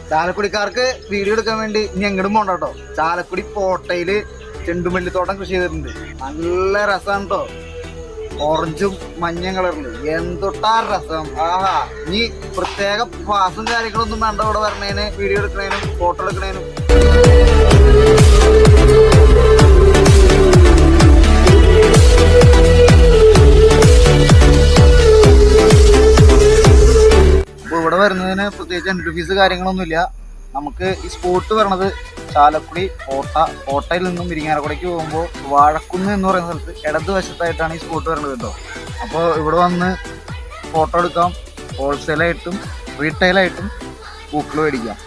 ചാലക്കുടിക്കാർക്ക് video എടുക്കാൻ വേണ്ടി ഇനി എങ്ങോട്ടും പോണ്ട കേട്ടോ. ചാലക്കുടി കോട്ടയില് ചെണ്ടുമല്ലിത്തോട്ടം കൃഷി ചെയ്തിട്ടുണ്ട്. നല്ല രസമാണ് കേട്ടോ. ഓറഞ്ചും മഞ്ഞ കളറില് എന്തൊട്ടാ രസം. ആഹാ, ഇനി പ്രത്യേക പാസും കാര്യങ്ങളൊന്നും വേണ്ട ഇവിടെ വരണേന്, വീഡിയോ എടുക്കണേനും ഫോട്ടോ എടുക്കണേനും. അപ്പോൾ ഇവിടെ വരുന്നതിന് പ്രത്യേകിച്ച് എൻട്രി ഫീസ് കാര്യങ്ങളൊന്നുമില്ല. നമുക്ക് ഈ സ്പോട്ട് വരണത് ചാലക്കുടി കോട്ടയിൽ നിന്നും ഇരിങ്ങാലക്കുടയ്ക്ക് പോകുമ്പോൾ വാഴക്കുന്ന് എന്ന് പറയുന്ന സ്ഥലത്ത് ഇടതുവശത്തായിട്ടാണ് ഈ സ്പോട്ട് വരുന്നത് കേട്ടോ. അപ്പോൾ ഇവിടെ വന്ന് ഫോട്ടോ എടുക്കാം. ഹോൾസെയിലായിട്ടും റീറ്റെയിലായിട്ടും പൂക്കൾ മേടിക്കാം.